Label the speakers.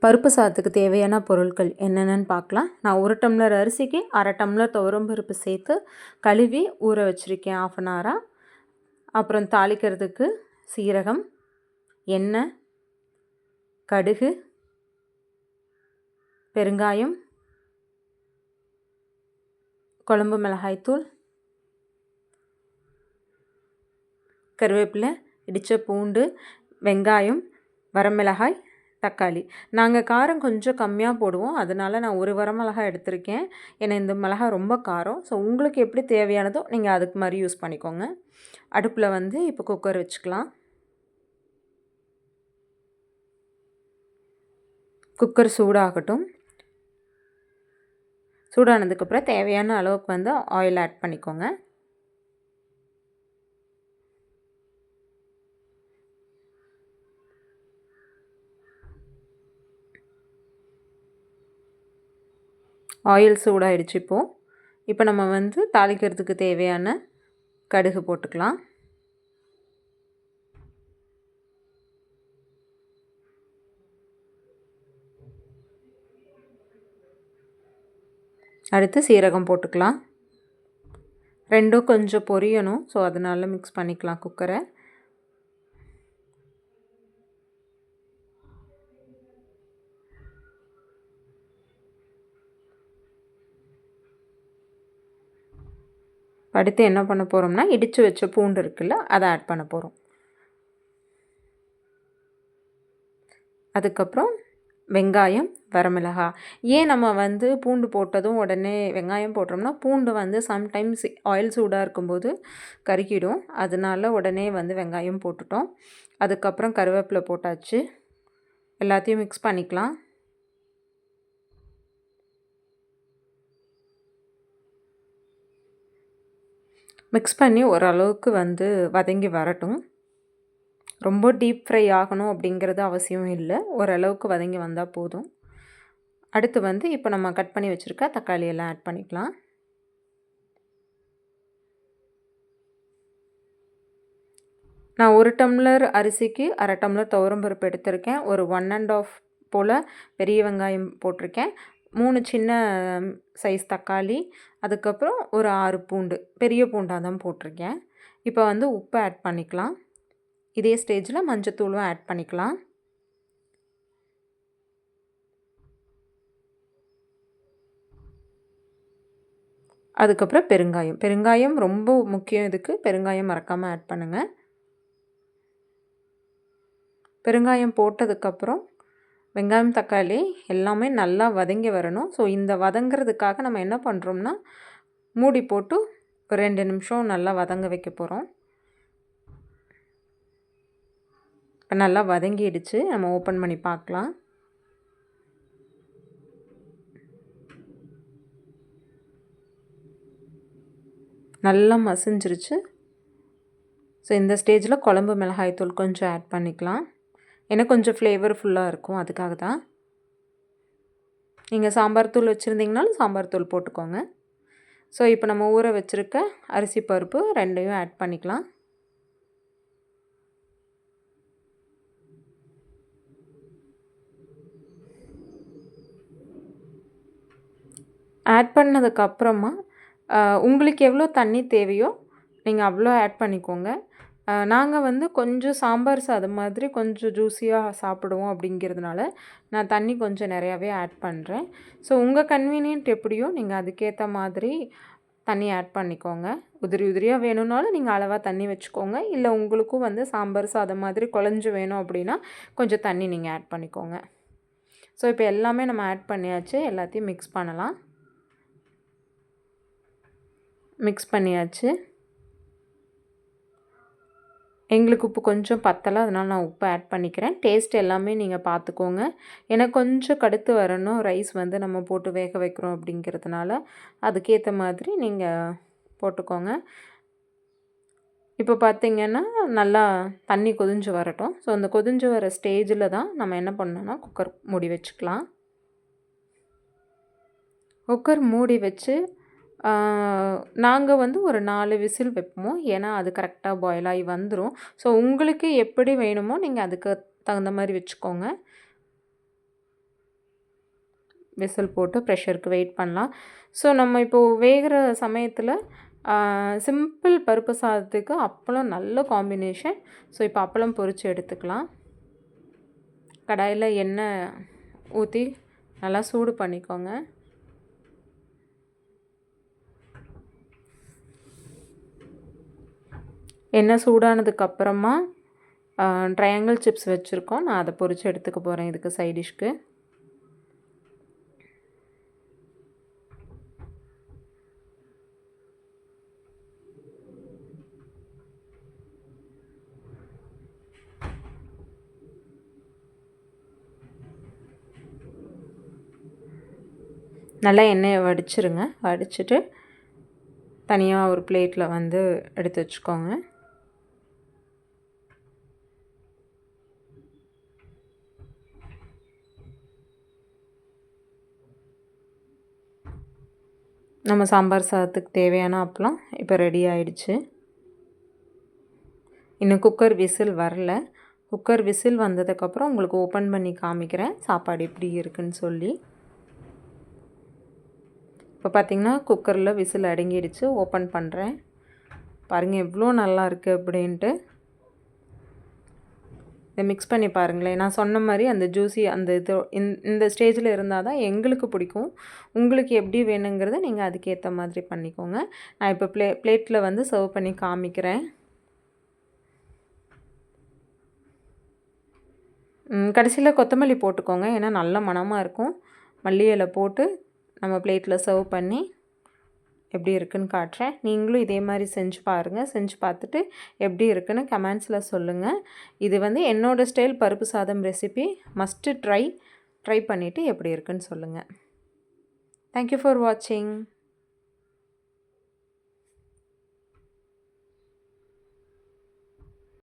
Speaker 1: பருப்பு சாதத்துக்கு தேவையான பொருட்கள் என்னென்னு பார்க்கலாம். நான் 1 டம்ளர் அரிசிக்கு 1/2 டம்ளர் துவரம் பருப்பு சேர்த்து கழுவி ஊற வச்சுருக்கேன் 1/2 அன் ஹவரா. அப்புறம் தாளிக்கிறதுக்கு சீரகம், எண்ணெய், கடுகு, பெருங்காயம், குழம்பு மிளகாய்த்தூள், கருவேப்பிலை, இடித்த பூண்டு, வெங்காயம், வரமிளகாய், தக்காளி. நாங்கள் காரம் கொஞ்சம் கம்மியாக போடுவோம், அதனால் நான் 1 வரமிளகாய் எடுத்திருக்கேன். ஏன்னா இந்த மிளகாய் ரொம்ப காரம். ஸோ உங்களுக்கு எப்படி தேவையானதோ நீங்கள் அதுக்கு மாதிரி யூஸ் பண்ணிக்கோங்க. அடுப்பில் வந்து இப்போ குக்கர் வச்சுக்கலாம். குக்கர் சூடாகட்டும். சூடானதுக்கப்புறம் தேவையான அளவுக்கு வந்து ஆயில் ஆட் பண்ணிக்கோங்க. ஆயில் சூடாகிடுச்சு. இப்போ நம்ம வந்து தாளிக்கிறதுக்கு தேவையான கடுகு போட்டுக்கலாம். அடுத்து சீரகம் போட்டுக்கலாம். ரெண்டும் கொஞ்சம் பொரியணும். ஸோ அதனால மிக்ஸ் பண்ணிக்கலாம் குக்கரை. அடுத்து என்ன பண்ண போகிறோம்னா, இடித்து வச்ச பூண்டு இருக்குல்ல, அதை ஆட் பண்ண போகிறோம். அதுக்கப்புறம் வெங்காயம், வரமிளகாய். ஏன் நம்ம வந்து பூண்டு போட்டதும் உடனே வெங்காயம் போட்டோம்னா, பூண்டு வந்து சம்டைம்ஸ் ஆயில் சூடாக இருக்கும்போது கருகிடும். அதனால உடனே வந்து வெங்காயம் போட்டுட்டோம். அதுக்கப்புறம் கருவேப்பிலை போட்டாச்சு. எல்லாத்தையும் மிக்ஸ் பண்ணிக்கலாம். மிக்ஸ் பண்ணி ஓரளவுக்கு வந்து வதங்கி வரட்டும். ரொம்ப டீப் ஃப்ரை ஆகணும் அப்படிங்கிறது அவசியம் இல்லை. ஓரளவுக்கு வதங்கி வந்தால் போதும். அடுத்து வந்து இப்போ நம்ம கட் பண்ணி வச்சுருக்க தக்காளி எல்லாம் ஆட் பண்ணிக்கலாம். நான் 1 டம்ளர் அரிசிக்கு 1/2 டம்ளர் துவரம் பருப்பு எடுத்திருக்கேன். ஒரு 1 1/2 போல் பெரிய வெங்காயம் போட்டிருக்கேன். 3 சின்ன சைஸ் தக்காளி, அதுக்கப்புறம் ஒரு 6 பூண்டு, பெரிய பூண்டாக தான் போட்டிருக்கேன். இப்போ வந்து உப்பு ஆட் பண்ணிக்கலாம். இதே ஸ்டேஜில் மஞ்சத்தூளும் ஆட் பண்ணிக்கலாம். அதுக்கப்புறம் பெருங்காயம் ரொம்ப முக்கியம். இதுக்கு பெருங்காயம் மறக்காமல் ஆட் பண்ணுங்கள். பெருங்காயம் போட்டதுக்கப்புறம் வெங்காயம், தக்காளி எல்லாமே நல்லா வதங்கி வரணும். ஸோ இந்த வதங்கிறதுக்காக நம்ம என்ன பண்ணுறோம்னா, மூடி போட்டு ஒரு 2 நிமிஷம் நல்லா வதங்க வைக்க போகிறோம். இப்போ நல்லா வதங்கிடுச்சு. நம்ம ஓப்பன் பண்ணி பார்க்கலாம். நல்லா மசிஞ்சிருச்சு. ஸோ இந்த ஸ்டேஜில் குழம்பு மிளகாய்த்தூள் கொஞ்சம் ஆட் பண்ணிக்கலாம். ஏன்னா கொஞ்சம் ஃப்ளேவர்ஃபுல்லாக இருக்கும், அதுக்காக தான். நீங்கள் சாம்பார் தூள் வச்சுருந்தீங்கனாலும் சாம்பார் தூள் போட்டுக்கோங்க. ஸோ இப்போ நம்ம ஊற வச்சுருக்க அரிசி பருப்பு 2யும் ஆட் பண்ணிக்கலாம். ஆட் பண்ணதுக்கப்புறமா உங்களுக்கு எவ்வளோ தண்ணி தேவையோ நீங்கள் அவ்வளோ ஆட் பண்ணிக்கோங்க. நாங்கள் வந்து கொஞ்சம் சாம்பார் சாதம் மாதிரி கொஞ்சம் ஜூஸியாக சாப்பிடுவோம் அப்படிங்கிறதுனால நான் தண்ணி கொஞ்சம் நிறையாவே ஆட் பண்ணுறேன். ஸோ உங்கள் கன்வீனியன்ட் எப்படியோ நீங்கள் அதுக்கேற்ற மாதிரி தண்ணி ஆட் பண்ணிக்கோங்க. உதிரி உதிரியாக வேணும்னாலும் நீங்கள் அளவாக தண்ணி வச்சுக்கோங்க. இல்லை உங்களுக்கும் வந்து சாம்பார் சாதம் மாதிரி குழஞ்சு வேணும் அப்படின்னா கொஞ்சம் தண்ணி நீங்கள் ஆட் பண்ணிக்கோங்க. ஸோ இப்போ எல்லாமே நம்ம ஆட் பண்ணியாச்சு. எல்லாத்தையும் மிக்ஸ் பண்ணலாம். மிக்ஸ் பண்ணியாச்சு. எங்களுக்கு உப்பு கொஞ்சம் பத்தலை, அதனால் நான் உப்பு ஆட் பண்ணிக்கிறேன். டேஸ்ட் எல்லாமே நீங்கள் பார்த்துக்கோங்க. ஏன்னா கொஞ்சம் கடுத்து வரணும், ரைஸ் வந்து நம்ம போட்டு வேக வைக்கிறோம் அப்படிங்கிறதுனால அதுக்கேற்ற மாதிரி நீங்கள் போட்டுக்கோங்க. இப்போ பார்த்திங்கன்னா நல்லா தண்ணி கொதிஞ்சு வரட்டும். ஸோ அந்த கொதிஞ்சு வர ஸ்டேஜில் தான் நம்ம என்ன பண்ணோன்னா குக்கர் மூடி வச்சுக்கலாம். குக்கர் மூடி வச்சு நாங்கள் வந்து ஒரு 4 விசில் வைப்போம். ஏன்னா அது கரெக்டாக பாயில் ஆகி வந்துடும். ஸோ உங்களுக்கு எப்படி வேணுமோ நீங்கள் அதுக்கு தகுந்த மாதிரி வச்சுக்கோங்க. விசில் போட்டு ப்ரெஷருக்கு வெயிட் பண்ணலாம். ஸோ நம்ம இப்போது வேகிற சமயத்தில் சிம்பிள் பருப்பு சாதத்துக்கு அப்பளம் நல்ல காம்பினேஷன். ஸோ இப்போ அப்பளம் பொரித்து எடுத்துக்கலாம். கடாயில் எண்ணெய் ஊற்றி நல்லா சூடு பண்ணிக்கோங்க. எண்ணெய் சூடானதுக்கப்புறமா ட்ரையாங்கிள் சிப்ஸ் வச்சுருக்கோம். நான் அதை பொரித்து எடுத்துக்க போகிறேன் இதுக்கு சைட் டிஷ்க்கு. நல்லா எண்ணெயை வடிச்சிருங்க. வடிச்சிட்டு தனியாக ஒரு பிளேட்டில் வந்து எடுத்து வச்சுக்கோங்க. நம்ம சாம்பார் சாதத்துக்கு தேவையான அப்பளம் இப்போ ரெடி ஆயிடுச்சு. இன்னும் குக்கர் விசில் வரல. குக்கர் விசில் வந்ததுக்கப்புறம் உங்களுக்கு ஓப்பன் பண்ணி காமிக்கிறேன் சாப்பாடு எப்படி இருக்குன்னு சொல்லி. இப்போ பார்த்திங்கன்னா குக்கரில் விசில் அடங்கிடுச்சு. ஓப்பன் பண்ணுறேன். பாருங்கள் எவ்வளோ நல்லா இருக்குது அப்படின்ட்டு. இதை மிக்ஸ் பண்ணி பாருங்களேன். நான் சொன்ன மாதிரி அந்த ஜூஸி அந்த இது இந்த ஸ்டேஜில் இருந்தால் தான் எங்களுக்கு பிடிக்கும். உங்களுக்கு எப்படி வேணுங்கிறத நீங்கள் அதுக்கேற்ற மாதிரி பண்ணிக்கோங்க. நான் இப்போ பிளேட்டில் வந்து சர்வ் பண்ணி காமிக்கிறேன். கடைசியில் கொத்தமல்லி போட்டுக்கோங்க, ஏன்னா நல்ல மணமாக இருக்கும். மல்லி இலை போட்டு நம்ம பிளேட்டில் சர்வ் பண்ணி எப்படி இருக்குன்னு காட்டுறேன். நீங்களும் இதே மாதிரி செஞ்சு பாருங்கள். செஞ்சு பார்த்துட்டு எப்படி இருக்குன்னு கமெண்ட்ஸில் சொல்லுங்கள். இது வந்து என்னோடய ஸ்டைல் பருப்பு சாதம் ரெசிபி. மஸ்ட்டு ட்ரை பண்ணிவிட்டு எப்படி இருக்குன்னு சொல்லுங்கள். தேங்க்யூ ஃபார் வாட்சிங்.